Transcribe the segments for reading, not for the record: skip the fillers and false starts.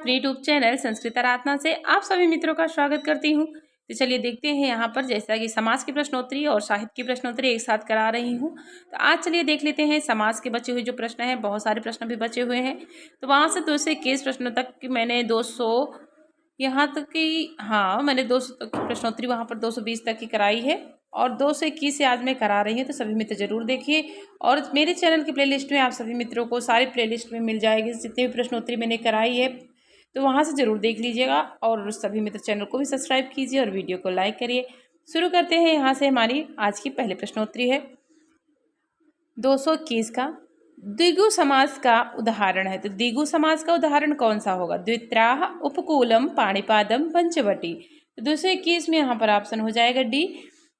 अपने YouTube channel Sanskrit आराधना से आप सभी मित्रों का स्वागत करती हूँ। तो चलिए देखते हैं यहाँ पर जैसा कि समाज की प्रश्नोत्तरी और साहित्य की प्रश्नोत्तरी एक साथ करा रही हूँ। तो आज चलिए देख लेते हैं समाज के बचे हुए जो प्रश्न हैं, बहुत सारे प्रश्न भी बचे हुए हैं। तो वहाँ से 221 प्रश्नों तक की मैंने 200 यहाँ तक की मैंने 200 तक की प्रश्नोत्तरी वहाँ पर 220 तक की कराई है और 221 से आज मैं करा रही हूँ। तो सभी मित्र जरूर देखिए और मेरे चैनल की प्लेलिस्ट में आप सभी मित्रों को सारी प्लेलिस्ट में मिल जाएगी जितनी भी प्रश्नोत्तरी मैंने कराई है, तो वहाँ से ज़रूर देख लीजिएगा और सभी मित्र चैनल को भी सब्सक्राइब कीजिए और वीडियो को लाइक करिए। शुरू करते हैं यहाँ से हमारी आज की पहली प्रश्नोत्तरी है 221 का। द्विगु समास का उदाहरण है, तो द्विगु समास का उदाहरण कौन सा होगा? द्वित्राह, उपकूलम, पाणिपादम, पंचवटी। तो 221 में यहाँ पर ऑप्शन हो जाएगा डी।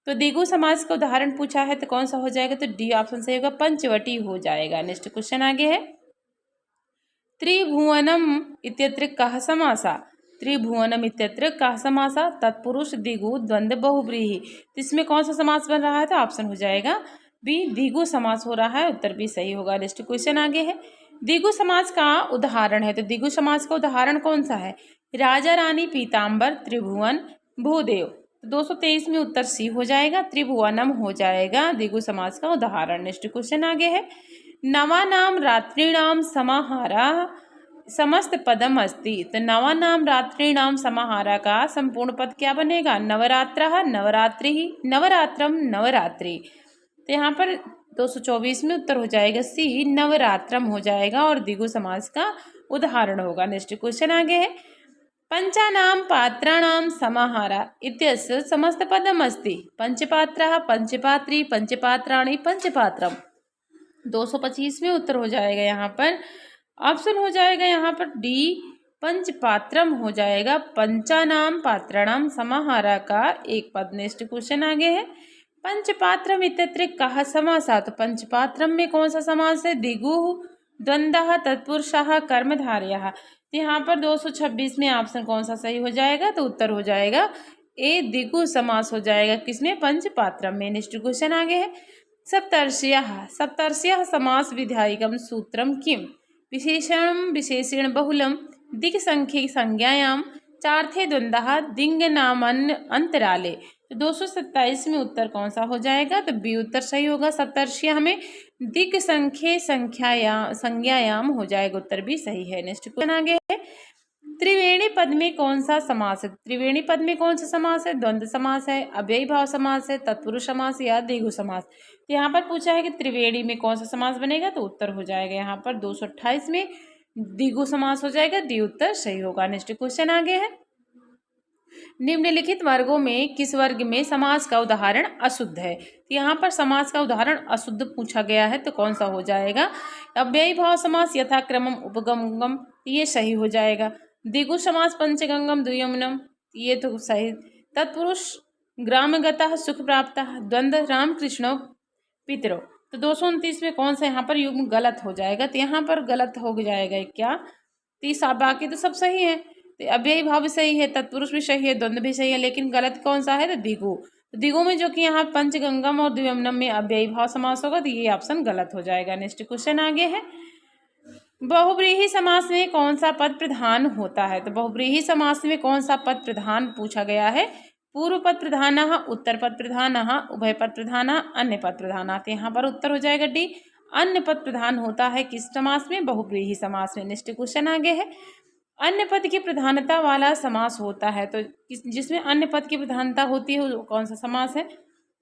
तो द्विगु समास का उदाहरण पूछा है तो कौन सा हो जाएगा? तो डी ऑप्शन सही होगा, पंचवटी हो जाएगा। नेक्स्ट क्वेश्चन आगे है त्रिभुवनम इत्यत्र कः समासा। त्रिभुवनम इत्यत्र कः समासा? तत्पुरुष द्विगु द्वंद्व बहुव्रीहि। तो इसमें कौन सा समास बन रहा है? तो ऑप्शन हो जाएगा बी, द्विगु समास हो रहा है। उत्तर भी सही होगा। नेक्स्ट क्वेश्चन आगे है द्विगु समास का उदाहरण है, तो द्विगु समास का उदाहरण कौन सा है? राजा रानी, पीताम्बर, त्रिभुवन, भूदेव। तो 223 में उत्तर सी हो जाएगा, त्रिभुवनम हो जाएगा द्विगु समास का उदाहरण। नेक्स्ट क्वेश्चन आगे है नवानाम रात्रिणाम समाहारा समस्त पदम अस्ति। तो नवानाम रात्रिणाम समाहारा का संपूर्ण पद क्या बनेगा? नवरात्रः, नवरात्रि, नवरात्रम, नवरात्रि। तो यहाँ पर 224 में उत्तर हो जाएगा सी, नवरात्रम हो जाएगा और द्विगु समास का उदाहरण होगा। नेक्स्ट क्वेश्चन आगे है पंचानाम पात्राणाम समाहारा इत्यस्य समस्त पदम अस्ति। पंचपात्रः, पंचपात्री, पंचपात्राणि, पंचपात्रम। 225 में उत्तर हो जाएगा यहाँ पर ऑप्शन हो जाएगा यहाँ पर डी, पंचपात्रम हो जाएगा। पंचानाम पात्राणाम समाहारा का एक पद। नेक्स्ट क्वेश्चन आगे है पंचपात्रम इत्यत्र कः समासा। तो पंचपात्रम में कौन सा समास है? द्विगु द्वंद्वः तत्पुरुषः कर्मधारयः। तो यहाँ पर 226 में ऑप्शन कौन सा सही हो जाएगा? तो उत्तर हो जाएगा ए, द्विगु समास हो जाएगा। किसमें? पंचपात्रम में। नेक्स्ट क्वेश्चन आगे है सप्तर्षयः। सप्तर्षयः समास विधायकम सूत्रम किम? विशेषणम विशेषण बहुलम दिक् संख्ये संज्ञायाम चार्थे द्वंद्वः दिंग नामन अंतराले। तो 227 में उत्तर कौन सा हो जाएगा? तो बी उत्तर सही होगा। सप्तर्षिया हमें दिक् संख्ये संज्ञायाम हो जाएगा। उत्तर भी सही है। नेक्स्ट क्वेश्चन आगे है त्रिवेणी पद में कौन सा समास है? त्रिवेणी पद में कौन सा समास है? द्वंद्व समास है, अव्ययी भाव समास है, तत्पुरुष समास या द्विगु समास। तो यहाँ पर पूछा है कि त्रिवेणी में कौन सा समास बनेगा, तो उत्तर हो जाएगा यहाँ पर 228 में द्विगु समास हो जाएगा। डी उत्तर सही होगा। नेक्स्ट क्वेश्चन आगे है निम्नलिखित वर्गों में किस वर्ग में समास का उदाहरण अशुद्ध है? तो यहाँ पर समास का उदाहरण अशुद्ध पूछा गया है, तो कौन सा हो जाएगा? अव्ययी भाव समास, यथाक्रमम, उपगमगम, ये सही हो जाएगा। द्विगु समास, पंचगंगम, द्वियमनम, ये तो सही। तत्पुरुष, ग्रामगतः, सुख प्राप्तः, द्वंद्व, रामकृष्ण पितरो। तो 229 में कौन सा यहाँ पर युग्म गलत हो जाएगा? तो यहाँ पर गलत हो जाएगा क्या? तो बाकी तो सब सही है। तो अव्ययी भाव भी सही है, तत्पुरुष भी सही है, द्वंद्व भी सही है, लेकिन गलत कौन सा है? तो द्विगु। तो द्विगु में जो कि यहाँ पंचगंगम और द्वियमनम में अव्ययी भाव समास होगा, तो ये ऑप्शन गलत हो जाएगा। नेक्स्ट क्वेश्चन आगे है बहुव्रीहि समास में कौन सा पद प्रधान होता है? तो बहुव्रीहि समास में कौन सा पद प्रधान पूछा गया है? पूर्व पद प्रधान, उत्तर पद प्रधान, उभय पद प्रधान, अन्य पद प्रधान। तो यहाँ पर उत्तर हो जाएगा डी, अन्य पद प्रधान होता है किस समास में? बहुव्रीहि समास में। नेक्स्ट क्वेश्चन आगे है अन्य पद की प्रधानता वाला समास होता है, तो जिसमें अन्य पद की प्रधानता होती है वो कौन सा समास है?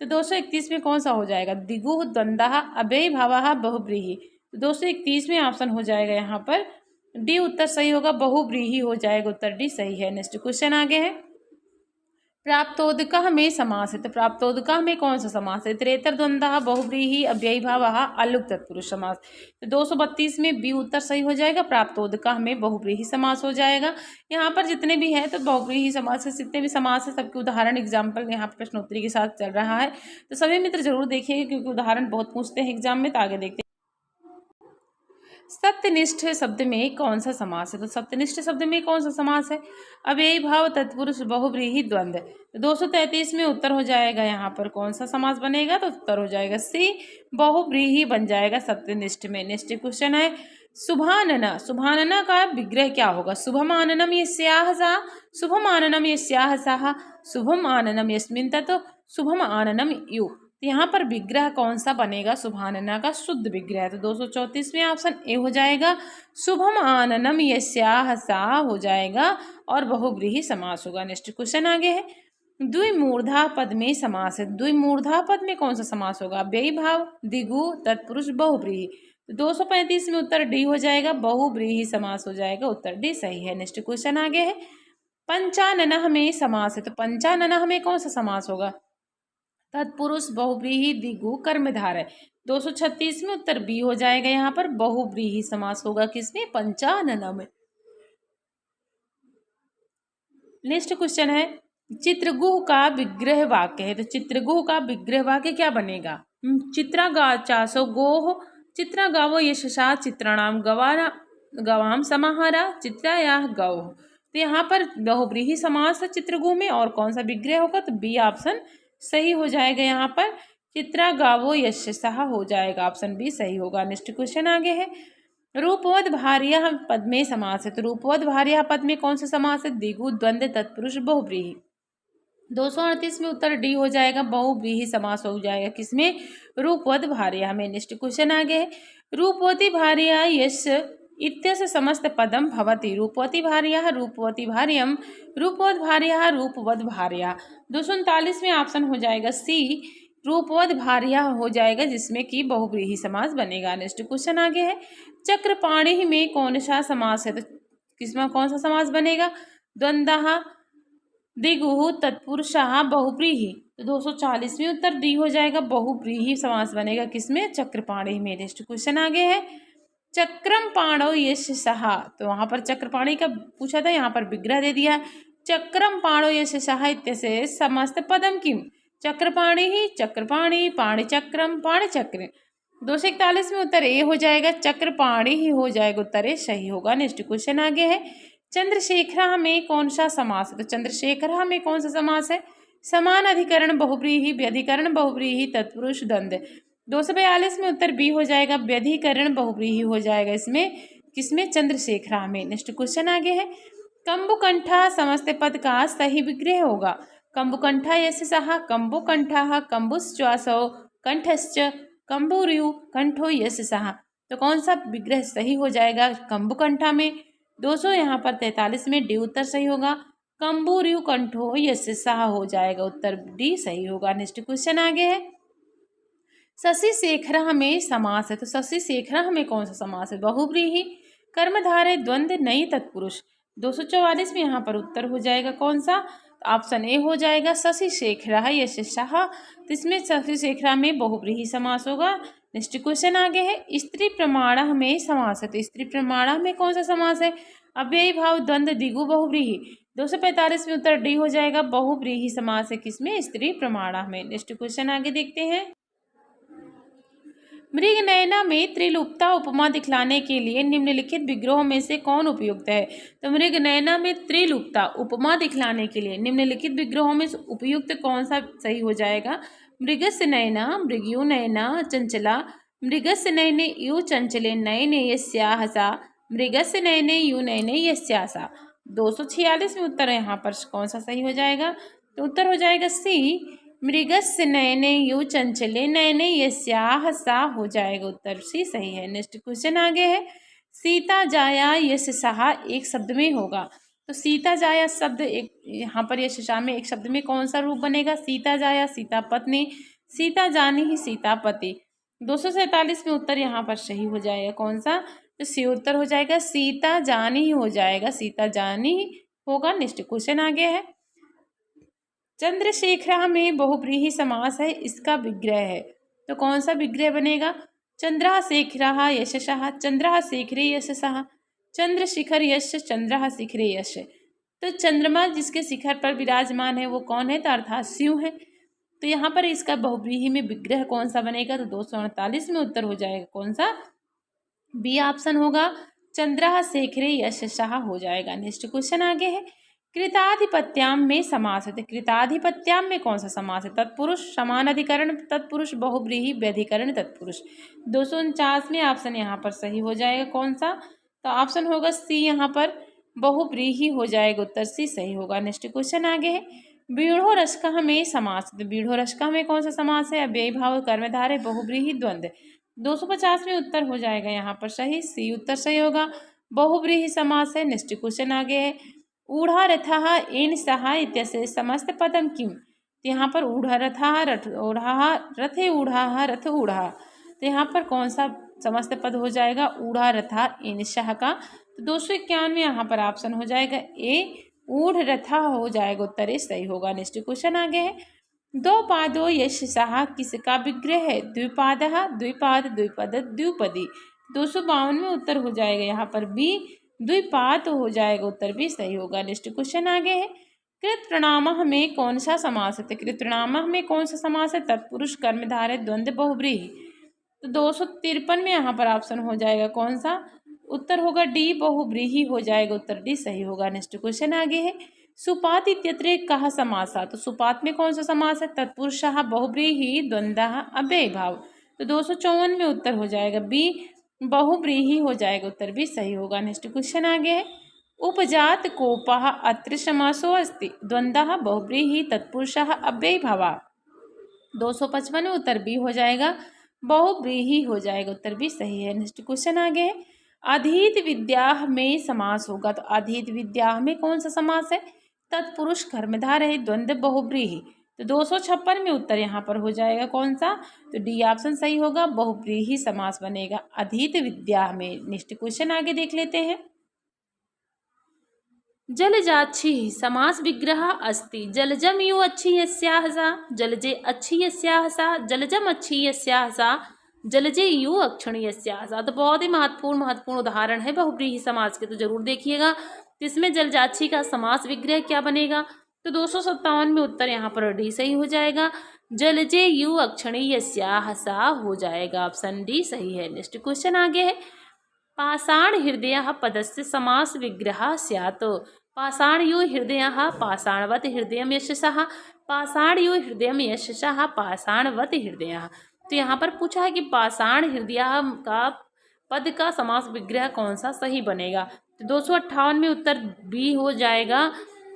तो 231 में कौन सा हो जाएगा? द्विगु द्वंद्वः अव्ययी भावः बहुव्रीहि। तो 231 में ऑप्शन हो जाएगा यहाँ पर डी उत्तर सही होगा, बहुव्रीहि हो जाएगा। उत्तर डी सही है। नेक्स्ट क्वेश्चन आगे है प्राप्तोदकः में समास है, तो प्राप्तोदकः में कौन सा समास है? त्रेतर द्वंद्वः बहुव्रीहि अव्ययी भावः अलुक तत्पुरुष समास। तो 232 में बी उत्तर सही हो जाएगा, प्राप्तोदकः में बहुव्रीहि समास हो जाएगा। यहाँ पर जितने भी है तो बहुव्रीहि समास से जितने भी समास है सबके उदाहरण एग्जाम्पल यहाँ पर प्रश्नोत्तरी के साथ चल रहा है, तो सभी मित्र जरूर देखिएगा क्योंकि उदाहरण बहुत पूछते हैं एग्जाम में। तो आगे देखते हैं सत्यनिष्ठ शब्द में कौन सा समास है? तो सत्यनिष्ठ शब्द में कौन सा समास है? अव्ययी भाव, तत्पुरुष, बहुव्रीहि, द्वंद्व। तो 233 में उत्तर हो जाएगा यहाँ पर कौन सा समास बनेगा? तो उत्तर हो जाएगा सी, बहुव्रीहि बन जाएगा सत्यनिष्ठ में। नेक्स्ट क्वेश्चन है शुभानना, शुभानना का विग्रह क्या होगा? शुभम आननम यस्याः सा, शुभम आननम यस्याः सः, शुभम आननम यस्मिन् तत्, शुभम आननम यु। तो यहाँ पर विग्रह कौन सा बनेगा? शुभानना का शुद्ध विग्रह। तो 234 में ऑप्शन ए हो जाएगा। शुभम आननम यस्याः सा हो जाएगा और बहुव्रीहि समास होगा। नेक्स्ट क्वेश्चन आगे है, द्विमूर्धा पद में समास है। द्विमूर्धा पद में कौन सा समास होगा? व्ययी भाव, द्विगु, तत्पुरुष, बहुव्रीहि। तो 235 में उत्तर डी हो जाएगा, बहुव्रीहि समास हो जाएगा। उत्तर डी सही है। नेक्स्ट क्वेश्चन आगे है, पंचाननः में समास है। तो पंचाननः में कौन सा समास होगा? तत्पुरुष, बहुव्रीहि, द्विगु, कर्मधारय। 236 में उत्तर बी हो जाएगा। यहाँ पर बहुव्रीहि समास होगा किसमें? पंचानन में। नेक्स्ट क्वेश्चन है, चित्रगुह का विग्रह वाक्य है। तो चित्रगुह का विग्रह वाक्य क्या बनेगा? चित्रा गा चासो गोह, चित्रा गावो यशसा, चित्राणाम गवारा गवाम समाहारा, चित्रायाः गौः। तो यहाँ पर बहुव्रीहि समास है चित्रगुह में, और कौन सा विग्रह होगा? तो बी ऑप्शन सही हो जाएगा। यहाँ पर चित्रा गावो यशसा हो जाएगा। ऑप्शन बी सही होगा। नेक्स्ट क्वेश्चन आगे है, रूपवद भार्या पद में समास है। तो रूपवद भार्या पद में कौन सा समास है? द्विगु, द्वंद्व, तत्पुरुष, बहुव्रीहि। 238 में उत्तर डी हो जाएगा, बहुव्रीहि समास हो जाएगा किसमें? रूपवद भार्या में। नेक्स्ट क्वेश्चन आगे है, रूपवती भार्या यश इत्यस्य समस्त पदम भवति। रूपवती भार्या, रूपवती भार्यम, रूपवद भार्या, रूपवद भार्या। 239 में ऑप्शन हो जाएगा सी, रूपवद भार्या हो जाएगा, जिसमें कि बहुव्रीहि समास बनेगा। नेक्स्ट क्वेश्चन आगे है, चक्रपाणि में कौन सा समास है? तो किसमें कौन सा समास बनेगा? द्वंद्वः, द्विगुः, तत्पुरुषः, बहुव्रीहि। तो 240 में उत्तर डी हो जाएगा, बहुव्रीहि समास बनेगा किसमें? चक्रपाणि में। नेक्स्ट क्वेश्चन आगे है, चक्रम पाणौ यशसः। तो वहां पर चक्रपाणि का पूछा था, यहाँ पर विग्रह दे दिया है। चक्रम पाणौ यशसः इत्यस्य समस्त पदम किम? चक्रपाणि ही, चक्रपाणि, पाणिचक्रम, पाणिचक्र। 241 में उत्तर ए हो जाएगा, चक्रपाणि ही हो जाएगा। उत्तर ए सही होगा। नेक्स्ट क्वेश्चन आगे है, चंद्रशेखरा में कौन सा समास है? तो चंद्रशेखरा में कौन सा समास है? समान अधिकरण बहुव्रीहि, व्यधिकरण बहुव्रीहि, तत्पुरुष, द्वंद्व। 242 में उत्तर बी हो जाएगा, व्यधिकरण बहुव्रीहि हो जाएगा इसमें किसमें? चंद्रशेखरा में। नेक्स्ट क्वेश्चन आगे है, कंबुकंठा समस्त पद का सही विग्रह होगा। कंबुकंठा यशसः, कंबुकंठः, कंबुश्चासौ, कंठश्च, कंबुरु, कंठो यशसः। तो कौन सा विग्रह सही हो जाएगा कंबुकंठा में? 200 यहाँ पर 43 में डी उत्तर सही होगा, कंबुरु कंठो यशसः हो जाएगा। उत्तर डी सही होगा। नेक्स्ट क्वेश्चन आगे है, शशि शेखर में समास है। तो शशि शेखर में कौन सा समास है? बहुव्रीहि, कर्मधारय, द्वंद्व, नई, तत्पुरुष। 244 में यहाँ पर उत्तर हो जाएगा कौन सा? ऑप्शन ए हो जाएगा, शशि शेखर यशसः। तो इसमें शशि शेखर में बहुव्रीहि समास होगा। नेक्स्ट क्वेश्चन आगे है, स्त्री प्रमाण में समास है। तो स्त्री प्रमाण में कौन सा समास है? अव्ययी भाव, द्वंद्व, द्विगु, बहुव्रीहि। 245 में उत्तर डी हो जाएगा, बहुव्रीहि समास है किसमें? स्त्री प्रमाण में। नेक्स्ट क्वेश्चन आगे देखते हैं, मृगनयना में त्रिलुप्ता उपमा दिखलाने के लिए निम्नलिखित विग्रहों में से कौन उपयुक्त है? तो मृगनयना में त्रिलुप्ता उपमा दिखलाने के लिए निम्नलिखित विग्रहों में से उपयुक्त कौन सा सही हो जाएगा? मृगस्य नयना, मृगयो नयना, चंचला, मृगस्य नयने यु चंचले नयने यस्याः सा, मृगस्य नयने यु नयने यस्याः सा। 246 में उत्तर यहाँ पर कौन सा सही हो जाएगा? तो उत्तर हो जाएगा सी, मृगस्य नयने यु चंचले नयने यस्याः सा हो जाएगा। उत्तर सी सही है। नेक्स्ट क्वेश्चन आगे है, सीता जाया यशसः एक शब्द में होगा। तो सीता जाया शब्द एक यहाँ पर यशसा में एक शब्द में कौन सा रूप बनेगा? सीता जाया, सीता पत्नी, सीता जानी ही, सीता पति। 247 में उत्तर यहाँ पर सही हो जाएगा कौन सा? तो सी उत्तर हो जाएगा, सीता जानी ही हो जाएगा, सीता जानी ही होगा। नेक्स्ट क्वेश्चन आगे है, चंद्रशेखरा में बहुव्रीहि समास है, इसका विग्रह है। तो कौन सा विग्रह बनेगा? चंद्रः शेखरः यशसः, चंद्रः शेखरे यशसः, चंद्रशिखर यश, चंद्रः शिखरे यश। तो चंद्रमा जिसके शिखर पर विराजमान है वो कौन है? तो अर्थात शिव है। तो यहाँ पर इसका बहुव्रीहि में विग्रह कौन सा बनेगा? तो 248 में उत्तर हो जाएगा कौन सा? बी ऑप्शन होगा, चंद्रः शेखरे यशसः हो जाएगा। नेक्स्ट क्वेश्चन आगे है, कृताधिपत्याम में समास है, तो कृताधिपत्याम में कौन सा समास है? तत्पुरुष समान अधिकरण तत्पुरुष बहुव्रीहि व्यधिकरण तत्पुरुष। 249 में ऑप्शन यहाँ पर सही हो जाएगा कौन सा? तो ऑप्शन होगा सी, यहाँ पर बहुव्रीहि हो जाएगा, उत्तर सी सही होगा। नेक्स्ट क्वेश्चन आगे है, बीढ़ो रसकह में समास, तो बीढ़ो रसकह में कौन सा समास है? अव्ययी भाव कर्मधारय बहुव्रीहि द्वंद्व। 250 में उत्तर हो जाएगा यहाँ पर सही, सी उत्तर सही होगा, बहुव्रीहि समास है। नेक्स्ट क्वेश्चन आगे है, ऊढ़ा रथः एन सहा इत्यस्य समस्त पदम किम, तो यहाँ पर ऊढ़ा रथः रथ ऊढ़ा रथे ऊढ़ा रथ ऊढ़ा, तो यहाँ पर कौन सा समस्त पद हो जाएगा? ऊढ़ा रथा एन सह का। तो 291 यहाँ पर ऑप्शन हो जाएगा ए, ऊढ़ रथा हो जाएगा, उत्तर ए सही होगा। नेक्स्ट क्वेश्चन आगे है, दो पादो यश सहा किसका विग्रह है? द्विपाद द्विपाद द्विपद द्विपदी। 252 में उत्तर हो जाएगा यहाँ पर बी, द्विपाद हो जाएगा, उत्तर भी सही होगा। नेक्स्ट क्वेश्चन आगे है, कृत प्रणामः में कौन सा समास है? कृत प्रणामः में कौन सा समास है? तत्पुरुष कर्मधारय द्वंद्व बहुव्रीहि। तो 253 में यहाँ पर ऑप्शन हो जाएगा कौन सा? उत्तर होगा डी, बहुव्रीहि हो जाएगा, उत्तर डी सही होगा। नेक्स्ट क्वेश्चन आगे है, सुपात इत्यत्र कह समासा, तो सुपात में कौन सा समास है? तत्पुरुषः बहुव्रीहि द्वंद्वः अव्ययी भाव। तो 254 में उत्तर हो जाएगा बी, बहुव्रीहि हो जाएगा, उत्तर भी सही होगा। नेक्स्ट क्वेश्चन आगे है, उपजात कोपः अत्र समासो अस्ति द्वंद्वः बहुव्रीहि तत्पुरुषः अव्ययी भावा। 255 में उत्तर बी हो जाएगा, बहुव्रीहि हो जाएगा, उत्तर भी सही है। नेक्स्ट क्वेश्चन आगे है, अधीत विद्या में समास होगा, तो अधीत विद्या में कौन सा समास है? तत्पुरुष कर्मधारय द्वंद्व बहुव्रीहि। तो 256 में उत्तर यहाँ पर हो जाएगा कौन सा? तो डी ऑप्शन सही होगा, बहुव्रीहि समास बनेगा अधीत विद्या में। नेक्स्ट क्वेश्चन आगे देख लेते हैं, जलजाक्षी समास विग्रह अस्ति जलजम यु अच्छी यस्याः सा, जलजे अच्छी यस्याः सा, जलजम अच्छी यस्याः सा, जलजे यु अक्षणी यस्याः सा। तो बहुत ही महत्वपूर्ण उदाहरण है बहुव्रीहि समास के, तो जरूर देखिएगा। इसमें जलजाक्षी का समास विग्रह क्या बनेगा? तो 257 में उत्तर यहाँ पर डी सही हो जाएगा, जलजे यु अक्षणी यस्याः सा हो जाएगा, ऑप्शन डी सही है। नेक्स्ट क्वेश्चन आगे है, पाषाण हृदय पदस्य समास विग्रह स्यात्, पाषाण यो हृदय पाषाणवत हृदय यशसः, पाषाण यो हृदय यशसः पाषाणवत हृदय। तो यहाँ पर पूछा है कि पाषाण हृदय का पद का समास विग्रह कौन सा सही बनेगा? तो 258 में उत्तर बी हो जाएगा,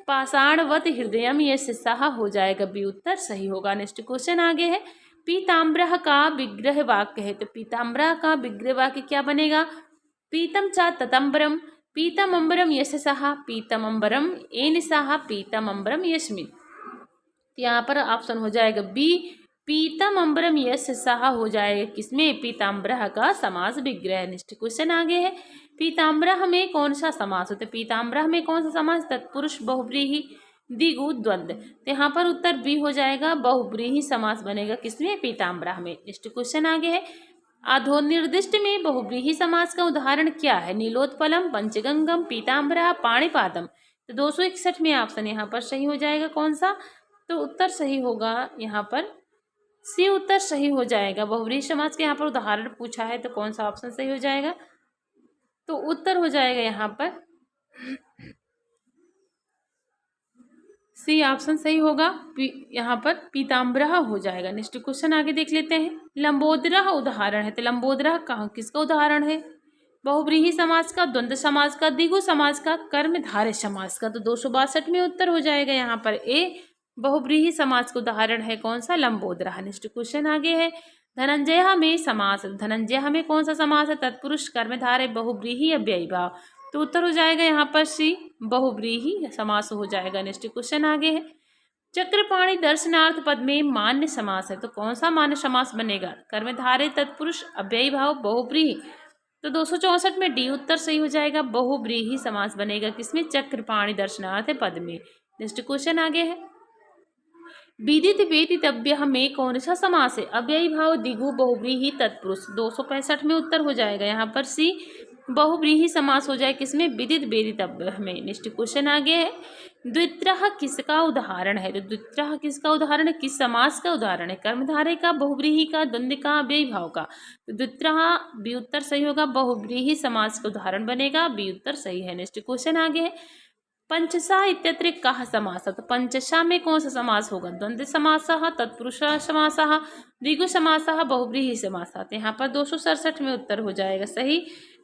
पाषाणवत हृदय यशसः हो जाएगा, बी उत्तर सही होगा। नेक्स्ट क्वेश्चन आगे है, पीताम्बर का विग्रह वाक्य है, तो पीताम्बर का विग्रह वाक्य क्या बनेगा? पीतम च ततम्बरम पीतम अम्बरम यशसः पीतम अम्बरम एन सह पीतम अम्बरम यस्मिन्। यहाँ पर ऑप्शन हो जाएगा बी, पीतम अम्बरम यशसः हो जाएगा किसमें? पीताम्बरः का समास विग्रह। नेक्स्ट क्वेश्चन आगे है, पीताम्बरः में कौन सा समास होता है? पीताम्बरः में कौन सा समास? तत्पुरुष बहुव्रीहि द्विगु द्वंद्व। तो यहाँ पर उत्तर बी हो जाएगा, बहुव्रीहि समास बनेगा किसमें? पीताम्बरः में। नेक्स्ट क्वेश्चन आगे है, अधोनिर्दिष्ट में बहुव्रीहि समास का उदाहरण क्या है? नीलोत्पलम, पंचगंगम, पीताम्बरा, पाणिपादम। तो 261 में ऑप्शन यहाँ पर सही हो जाएगा कौन सा? तो उत्तर सही होगा यहाँ पर सी, उत्तर सही हो जाएगा। बहुव्रीहि समास के यहाँ पर उदाहरण पूछा है, तो कौन सा ऑप्शन सही हो जाएगा? तो उत्तर हो जाएगा यहाँ पर सी ऑप्शन सही होगा, यहाँ पर पीताम्बरः हो जाएगा। नेक्स्ट क्वेश्चन आगे देख लेते हैं, लंबोदरः उदाहरण है, तो लंबोदरः कहाँ किसका उदाहरण है? बहुव्रीहि समास का, द्वंद्व समास का, द्विगु समास का, कर्मधारय समास का। तो 262 में उत्तर हो जाएगा यहाँ पर ए, बहुव्रीहि समास का उदाहरण है कौन सा? लंबोदरः। नेक्स्ट क्वेश्चन आगे है, धनंजय में समास, धनंजय में कौन सा समास है? तत्पुरुष कर्मधारय बहुव्रीहि अव्ययी भाव। तो उत्तर हो जाएगा यहाँ पर सी, बहुव्रीहि समास हो जाएगा। नेक्स्ट क्वेश्चन आगे है, चक्रपाणि दर्शनार्थ पद में मान्य समास है, तो कौन सा मान्य समास बनेगा? कर्मधारय तत्पुरुष अव्ययी भाव बहुव्रीहि। तो 264 में डी उत्तर सही हो जाएगा, बहुव्रीहि समास बनेगा किसमें? चक्रपाणि दर्शनार्थ पद में। नेक्स्ट क्वेश्चन आगे है, विदित वेदितव्य में कौन सा समास है? अव्ययी भाव द्विगु बहुव्रीहि तत्पुरुष। 265 में उत्तर हो जाएगा यहाँ पर सी, बहुव्रीहि समास हो जाए किसमें? विदित वेदितव्य में। नेक्स्ट क्वेश्चन आगे है, द्वित्रः किसका उदाहरण है? तो द्वित्रः किसका उदाहरण है? किस समास का उदाहरण है? कर्मधारय का, बहुव्रीहि का, द्वंद्व का, अव्ययी भाव का। तो द्वित्रः बी उत्तर सही होगा, बहुव्रीहि समास का उदाहरण बनेगा, बी उत्तर सही है। नेक्स्ट क्वेश्चन आगे है, पंचसा इत्यत्र कः समासः, तो पंचसा में कौन सा समास होगा? द्वंद्व समासः, तत्पुरुष समासः, द्विगु समासः, बहुव्रीहि समासः। तो यहाँ पर 267 में उत्तर हो जाएगा सही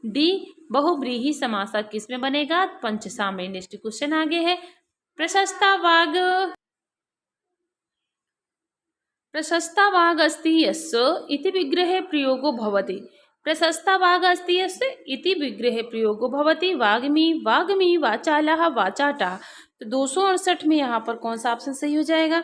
डी बहुव्रीहि समासः। किस में बनेगा? पंचसा में। नेक्स्ट क्वेश्चन आगे है, प्रशस्ता वाग अस्ति यस्य इति विग्रहे प्रयोगो भवति। प्रशस्ता वाग अस्ति यस्य इति विग्रहे प्रयोगो भवति। वाग्मी वाग्मी वाचालः वाचाटा। तो 268 में यहाँ पर कौन सा ऑप्शन सही हो जाएगा?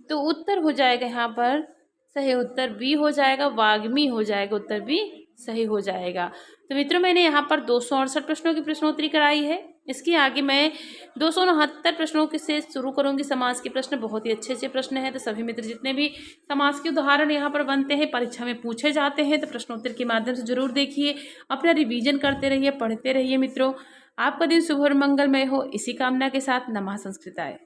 तो उत्तर हो जाएगा यहाँ पर सही उत्तर बी हो जाएगा, वाग्मी हो जाएगा, उत्तर बी सही हो जाएगा। तो मित्रों मैंने यहाँ पर 268 प्रश्नों की प्रश्नोत्तरी कराई है। इसके आगे मैं 269 प्रश्नों के से शुरू करूंगी। समास के प्रश्न बहुत ही अच्छे अच्छे प्रश्न हैं, तो सभी मित्र जितने भी समास के उदाहरण यहाँ पर बनते हैं, परीक्षा में पूछे जाते हैं, तो प्रश्नोत्तरी के माध्यम से जरूर देखिए, अपना रिवीजन करते रहिए, पढ़ते रहिए मित्रों। आपका दिन शुभ और मंगलमय हो, इसी कामना के साथ नमः संस्कृताय।